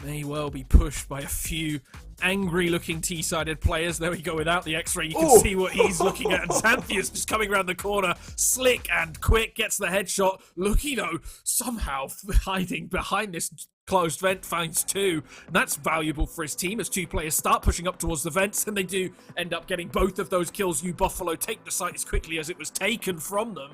may well be pushed by a few angry-looking T-sided players. There we go, without the X-ray, you can see what he's looking at. And Xanthius just coming around the corner, slick and quick, gets the headshot. Lucky, though, somehow hiding behind this closed vent, finds 2. And that's valuable for his team as 2 players start pushing up towards the vents, and they do end up getting both of those kills. You Buffalo take the site as quickly as it was taken from them,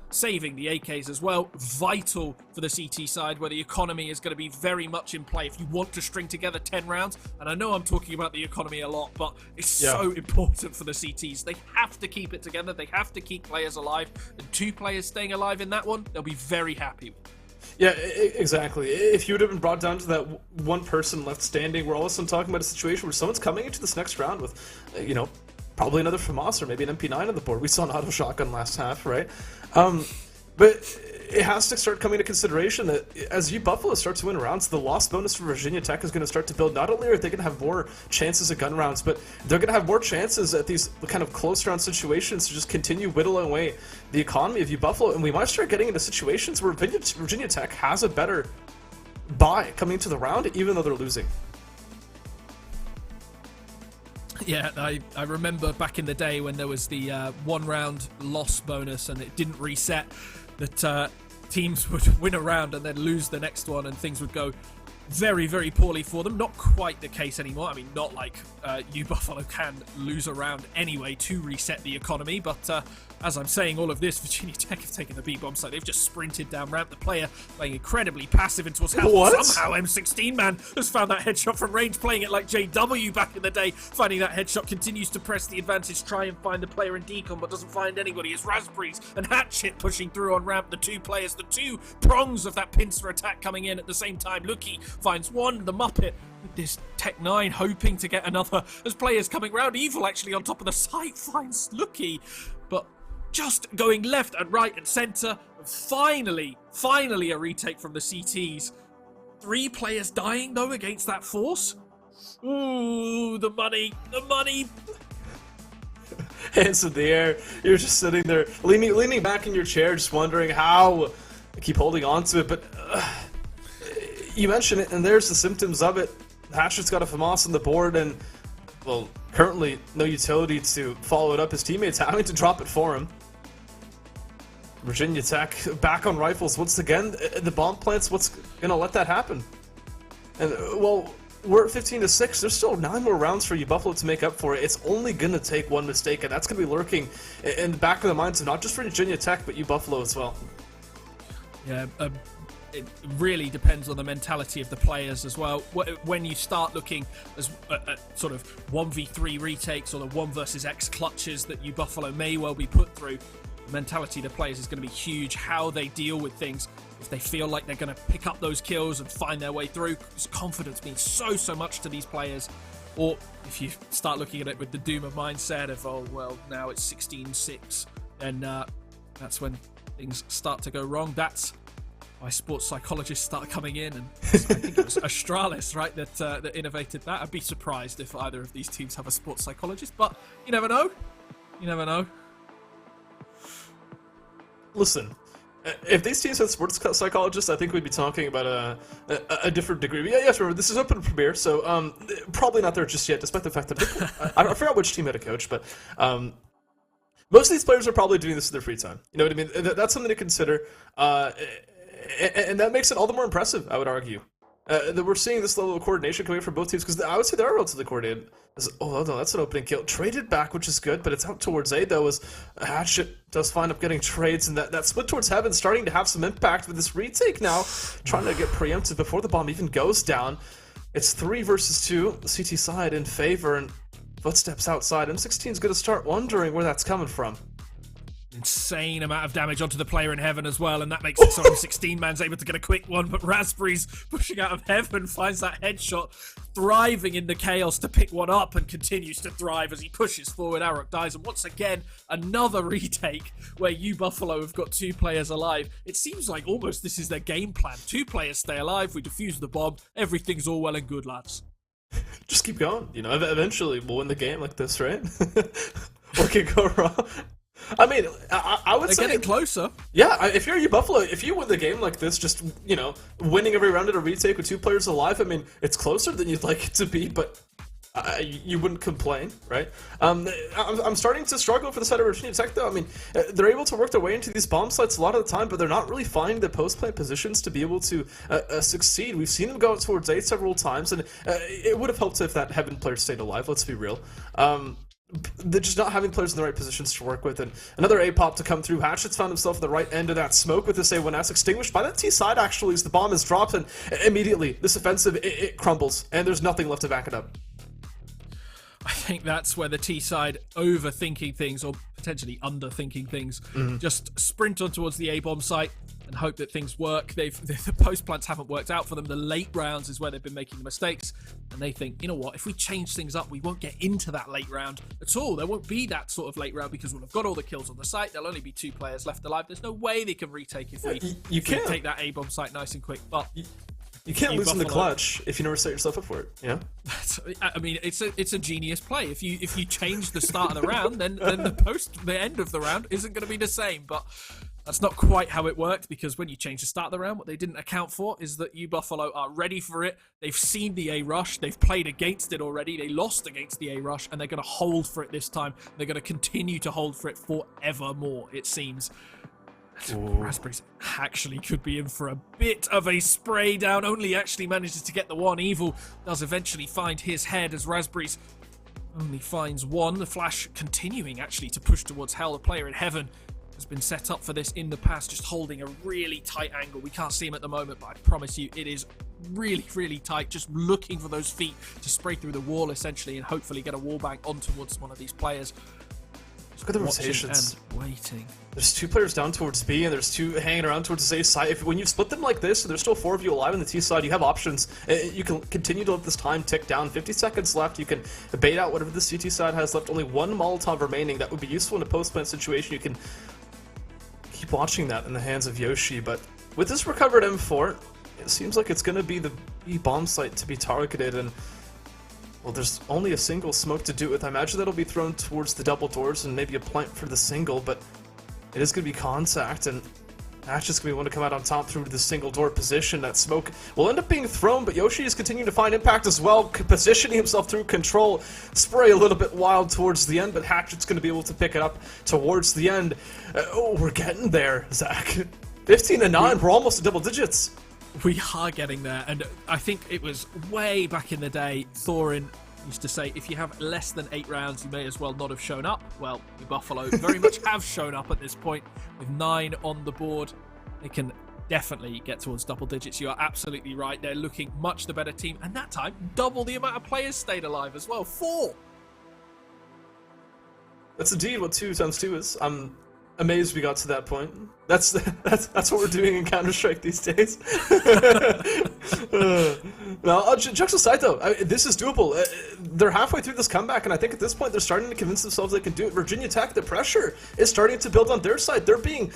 saving the AKs as well. Vital for the CT side, where the economy is going to be very much in play if you want to string together 10 rounds. And I know I'm talking about the economy a lot, but it's so important for the CTs. They have to keep it together. They have to keep players alive. And 2 players staying alive in that one, they'll be very happy with. Yeah, exactly. If you would have been brought down to that one person left standing, we're all of a sudden talking about a situation where someone's coming into this next round with, probably another FAMAS or maybe an MP9 on the board. We saw an auto shotgun last half, right? But it has to start coming to consideration that as you Buffalo starts to win rounds, the loss bonus for Virginia Tech is going to start to build. Not only are they going to have more chances at gun rounds, but they're going to have more chances at these kind of close round situations to just continue whittling away the economy of you Buffalo. And we might start getting into situations where Virginia Tech has a better buy coming into the round, even though they're losing. Yeah, I remember back in the day when there was the 1 round loss bonus and it didn't reset, that teams would win a round and then lose the next one, and things would go very, very poorly for them. Not quite the case anymore. I mean, not like you Buffalo can lose a round anyway to reset the economy, but as I'm saying all of this, Virginia Tech have taken the B-bomb side. They've just sprinted down ramp. The player playing incredibly passive into what's happened. Somehow M16 man has found that headshot from range, playing it like JW back in the day. Finding that headshot, continues to press the advantage, try and find the player in decon, but doesn't find anybody. It's Raspberries and Hatchet pushing through on ramp. The 2 players, the 2 prongs of that pincer attack coming in at the same time. Lucky finds one, the Muppet with this Tech 9 hoping to get another. As players coming round, Evil actually on top of the site finds Lucky, but just going left and right and centre. Finally a retake from the CTs. 3 players dying though against that force. Ooh, the money. Hands in the air. You're just sitting there, leaning back in your chair, just wondering how I keep holding on to it. But you mention it, and there's the symptoms of it. Hatchet's got a FAMAS on the board, and, well, currently no utility to follow it up. His teammates having to drop it for him. Virginia Tech back on rifles once again. The bomb plants, what's going to let that happen? And, well, we're at 15-6. There's still 9 more rounds for you Buffalo to make up for it. It's only going to take one mistake, and that's going to be lurking in the back of the minds of not just Virginia Tech, but you Buffalo as well. Yeah, it really depends on the mentality of the players as well. When you start looking at sort of 1v3 retakes or the 1 versus X clutches that you Buffalo may well be put through, the mentality of the players is going to be huge. How they deal with things, if they feel like they're going to pick up those kills and find their way through, because confidence means so much to these players. Or if you start looking at it with the doom of mindset of, oh, well, now it's 16-6, then that's when things start to go wrong. That's why sports psychologists start coming in, and I think it was Astralis, right, that innovated that. I'd be surprised if either of these teams have a sports psychologist, but you never know. You never know. Listen, if these teams had sports psychologists, I think we'd be talking about a different degree. But yes, remember, this is open premiere, so probably not there just yet, despite the fact that I forgot which team had a coach, but most of these players are probably doing this in their free time. You know what I mean? That's something to consider, and that makes it all the more impressive, I would argue. that we're seeing this level of coordination coming from both teams, because I would say they are relatively coordinated. Oh no, that's an opening kill. Traded back, which is good, but it's out towards A though, as Hatchet does find up getting trades, and that split towards Heaven starting to have some impact with this retake now, trying to get preempted before the bomb even goes down. It's 3 versus 2, the CT side in favor, and footsteps outside. M16 is going to start wondering where that's coming from. Insane amount of damage onto the player in Heaven as well, and that makes it so 16 man's able to get a quick one, but Raspberry's pushing out of Heaven, finds that headshot, thriving in the chaos to pick one up, and continues to thrive as he pushes forward. Arok dies, and once again, another retake where Buffalo have got 2 players alive. It seems like almost this is their game plan. 2 players stay alive, we defuse the bomb, everything's all well and good, lads. Just keep going, you know, eventually we'll win the game like this, right? What could go wrong? I mean, I would say... They're getting closer. Yeah, if you're Buffalo, if you win the game like this, just, you know, winning every round at a retake with 2 players alive, I mean, it's closer than you'd like it to be, but you wouldn't complain, right? I'm starting to struggle for the side of Virginia Tech, though. I mean, they're able to work their way into these bomb sites a lot of the time, but they're not really finding the post-plant positions to be able to succeed. We've seen them go towards A several times, and it would have helped if that Heaven player stayed alive, let's be real. They're just not having players in the right positions to work with, and another A-pop to come through. Hatchet's found himself at the right end of that smoke with this A1S extinguished by that T side, actually, as the bomb is dropped, and immediately this offensive, it crumbles, and there's nothing left to back it up. I think that's where the T side overthinking things, or potentially underthinking things, just sprint on towards the A-bomb site and hope that things work. The post plants haven't worked out for them. The late rounds is where they've been making the mistakes, and they think, you know what, if we change things up, we won't get into that late round at all. There won't be that sort of late round because we'll have got all the kills on the site. There'll only be 2 players left alive. There's no way they can retake if we take that A-bomb site nice and quick. But you can't lose in the clutch if you never set yourself up for it. Yeah. I mean, it's a genius play. If you change the start of the round, then the end of the round isn't going to be the same. But that's not quite how it worked, because when you change the start of the round, what they didn't account for is that Buffalo are ready for it. They've seen the A rush. They've played against it already. They lost against the A rush, and they're going to hold for it this time. They're going to continue to hold for it forevermore, it seems. Raspberries actually could be in for a bit of a spray down. Only actually manages to get the one. Evil does eventually find his head as Raspberries only finds one. The flash continuing actually to push towards Hell. The player in Heaven has been set up for this in the past, just holding a really tight angle. We can't see him at the moment, but I promise you it is really, really tight, just looking for those feet to spray through the wall essentially and hopefully get a wall bang on towards one of these players. Look at the rotations. And waiting. There's 2 players down towards B, and there's 2 hanging around towards the A side. When you split them like this, and there's still 4 of you alive on the T side, you have options. You can continue to let this time tick down. 50 seconds left. You can bait out whatever the CT side has left. Only 1 Molotov remaining. That would be useful in a post-plant situation. You can keep watching that in the hands of Yoshi, but with this recovered M4, it seems like it's going to be the B bomb site to be targeted, and well, there's only a single smoke to do it with. I imagine that'll be thrown towards the double doors and maybe a plant for the single, but it is going to be contact, and Ash is going to be one to come out on top through the single door position. That smoke will end up being thrown, but Yoshi is continuing to find impact as well, positioning himself through control. Spray a little bit wild towards the end, but Hatchet's going to be able to pick it up towards the end. Oh, we're getting there, Zach. 15-9, we're almost at double digits. We are getting there, and I think it was way back in the day, Thorin used to say, if you have less than 8 rounds, you may as well not have shown up. Well, the Buffalo very much have shown up at this point, with 9 on the board. They can definitely get towards double digits. You are absolutely right. They're looking much the better team, and that time, double the amount of players stayed alive as well. 4! That's indeed what 2 times 2 is. I'm amazed we got to that point. That's what we're doing in Counter-Strike these days. Well, jokes aside though, this is doable. They're halfway through this comeback, and I think at this point they're starting to convince themselves they can do it. Virginia Tech, the pressure is starting to build on their side. They're being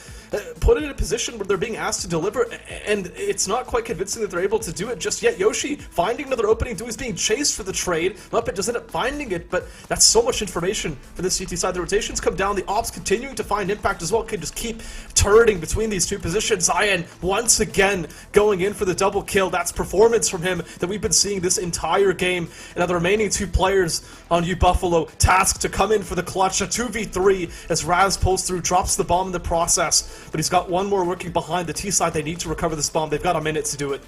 put in a position where they're being asked to deliver, and it's not quite convincing that they're able to do it just yet. Yoshi finding another opening, he's being chased for the trade. Muppet does end up finding it, but that's so much information for the CT side. The rotations come down, the ops continuing to find impact as well. Can just keep turning between these 2 positions. Zion once again going in for the double kill. That's performance from him that we've been seeing this entire game. And now the remaining 2 players on Buffalo tasked to come in for the clutch. A 2v3 as Raz pulls through, drops the bomb in the process, but he's got 1 more working behind the T side. They need to recover this bomb. They've got a minute to do it.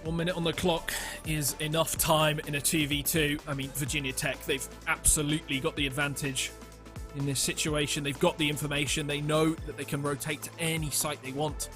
1 minute on the clock is enough time in a 2v2. I mean, Virginia Tech, they've absolutely got the advantage in this situation. They've got the information. They know that they can rotate to any site they want.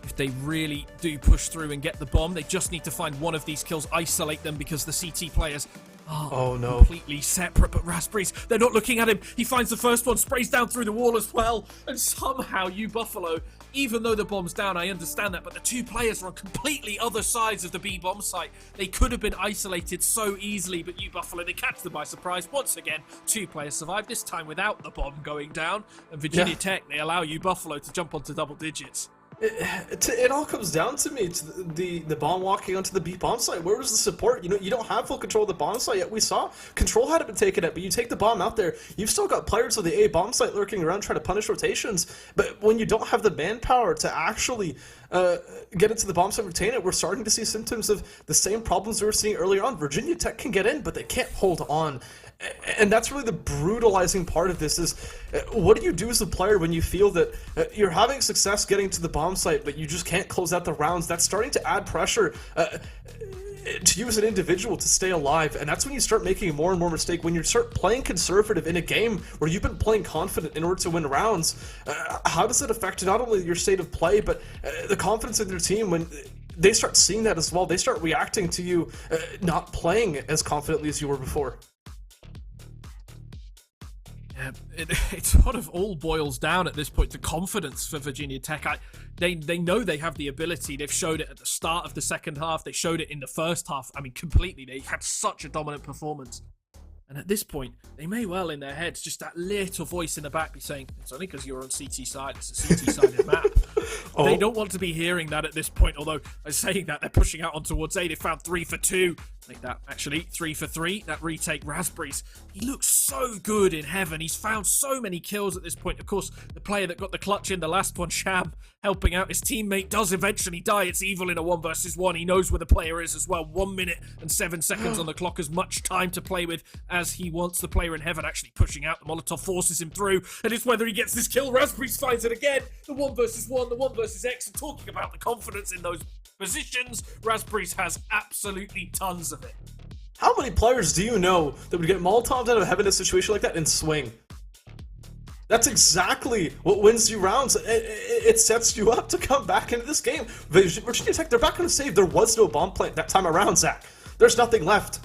If they really do push through and get the bomb, they just need to find one of these kills, isolate them, because the CT players are completely separate. But Raspberries, they're not looking at him. He finds the first one, sprays down through the wall as well, and somehow Buffalo, even though the bomb's down, I understand that, but the two players are on completely other sides of the B bomb site. They could have been isolated so easily, but Buffalo, they catch them by surprise. Once again, two players survive, this time without the bomb going down, and Virginia Tech, they allow Buffalo to jump onto double digits. It all comes down to me, to the bomb walking onto the B bomb site. Where was the support? You don't have full control of the bomb site yet. We saw control hadn't been taken at, but you take the bomb out there, you've still got players of the A bomb site lurking around trying to punish rotations. But when you don't have the manpower to actually get into the bomb site, retain it, we're starting to see symptoms of the same problems we were seeing earlier on. Virginia Tech can get in, but they can't hold on. And that's really the brutalizing part of this is, what do you do as a player when you feel that you're having success getting to the bomb site, but you just can't close out the rounds? That's starting to add pressure to you as an individual to stay alive, and that's when you start making more and more mistake. When you start playing conservative in a game where you've been playing confident in order to win rounds, how does it affect not only your state of play, but the confidence of your team when they start seeing that as well? They start reacting to you not playing as confidently as you were before. It sort of all boils down at this point to confidence for Virginia Tech. They know they have the ability. They've showed it at the start of the second half. They showed it in the first half. I mean, completely. They had such a dominant performance. And at this point, they may well, in their heads, just that little voice in the back be saying, it's only because you're on CT side. It's a CT-sided map. They don't want to be hearing that at this point, although, as saying that, they're pushing out on towards A. They found 3 for 2. Like that, actually, 3 for 3. That retake, Raspberries. He looks so good in heaven. He's found so many kills at this point. Of course, the player that got the clutch in the last one, Sham, helping out his teammate, does eventually die. It's Evil in a 1 versus 1. He knows where the player is as well. 1 minute and 7 seconds on the clock, as much time to play with as he wants. The player in heaven actually pushing out. The Molotov forces him through, and it's whether he gets this kill. Raspberries finds it again. The 1 versus 1, the 1 versus X, and talking about the confidence in those positions, Raspberries has absolutely tons of it. How many players do you know that would get Molotov'd out of heaven in a situation like that and swing? That's exactly what wins you rounds. It sets you up to come back into this game. Virginia Tech, they're back on a save. There was no bomb plant that time around, Zach. There's nothing left.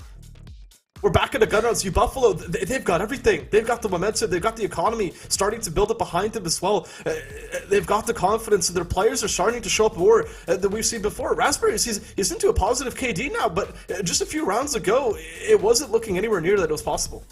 We're back in the gun rounds. Buffalo, they've got everything. They've got the momentum. They've got the economy starting to build up behind them as well. They've got the confidence, and their players are starting to show up more than we've seen before. Raspberries, he's into a positive KD now, but just a few rounds ago, it wasn't looking anywhere near that it was possible.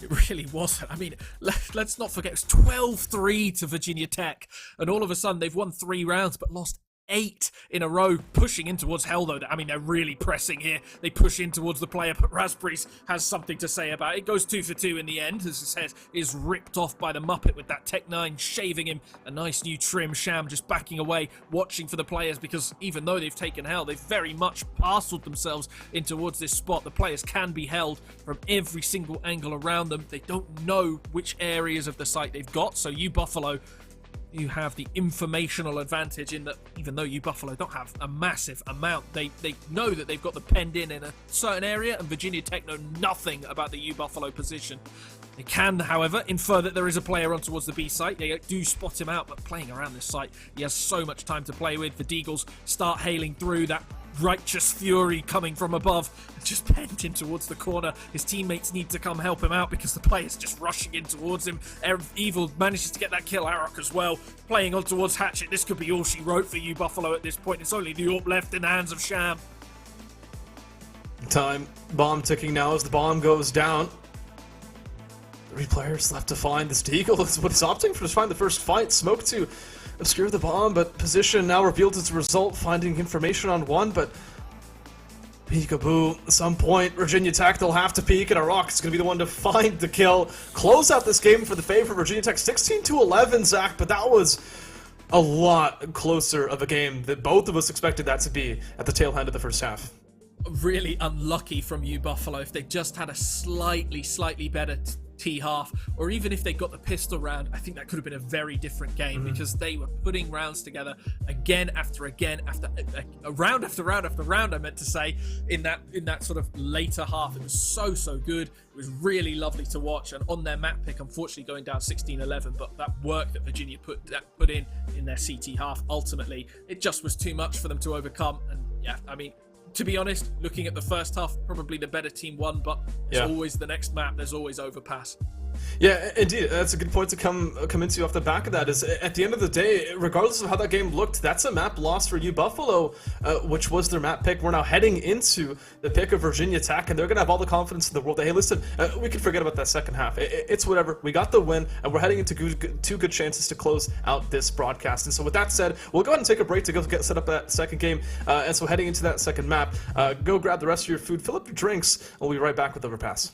It really wasn't. I mean, let's not forget, it's 12-3 to Virginia Tech, and all of a sudden they've won 3 rounds but lost 8 in a row, pushing in towards hell, though. I mean, they're really pressing here. They push in towards the player, but Raspberries has something to say about it. It goes 2 for 2 in the end, as his head is ripped off by the Muppet with that Tech 9 shaving him. A nice new trim. Sham just backing away, watching for the players, because even though they've taken hell, they've very much parceled themselves in towards this spot. The players can be held from every single angle around them. They don't know which areas of the site they've got, so Buffalo, you have the informational advantage in that even though Buffalo don't have a massive amount, they know that they've got the penned in a certain area, and Virginia Tech know nothing about the Buffalo position. They can, however, infer that there is a player on towards the B site. They do spot him out, but playing around this site, he has so much time to play with. The Deagles start hailing through, that righteous fury coming from above, just penned him towards the corner. His teammates need to come help him out because the player's just rushing in towards him. Evil manages to get that kill. Arok as well, playing on towards Hatchet. This could be all she wrote for Buffalo at this point. It's only the AWP left in the hands of Sham. Time bomb ticking now as the bomb goes down. 3 players left to find. This Deagle is what he's opting for, to find the first fight. Smoke to obscure the bomb, but position now revealed its result, finding information on 1, but peekaboo. At some point, Virginia Tech, they'll have to peek, and Arok is going to be the one to find the kill. Close out this game for the favor of Virginia Tech, 16-11, Zach, but that was a lot closer of a game than both of us expected that to be at the tail end of the first half. Really unlucky from Buffalo. If they just had a slightly better T-half, or even if they got the pistol round, I think that could have been a very different game because they were putting rounds together again after round after round after round, I meant to say, in that sort of later half. It was so good. It was really lovely to watch, and on their map pick, unfortunately going down 16-11, but that work that Virginia put in their CT half, ultimately, it just was too much for them to overcome. And yeah, I mean, to be honest, looking at the first half, probably the better team won, but it's always the next map, there's always overpass. Yeah, indeed. That's a good point to come into off the back of that. Is at the end of the day, regardless of how that game looked, that's a map loss for U Buffalo, which was their map pick. We're now heading into the pick of Virginia Tech, and they're gonna have all the confidence in the world that, hey, listen, we can forget about that second half. It's whatever. We got the win, and we're heading into two good chances to close out this broadcast. And so, with that said, we'll go ahead and take a break to go get set up that second game. And so, heading into that second map, go grab the rest of your food, fill up your drinks, and we'll be right back with Overpass.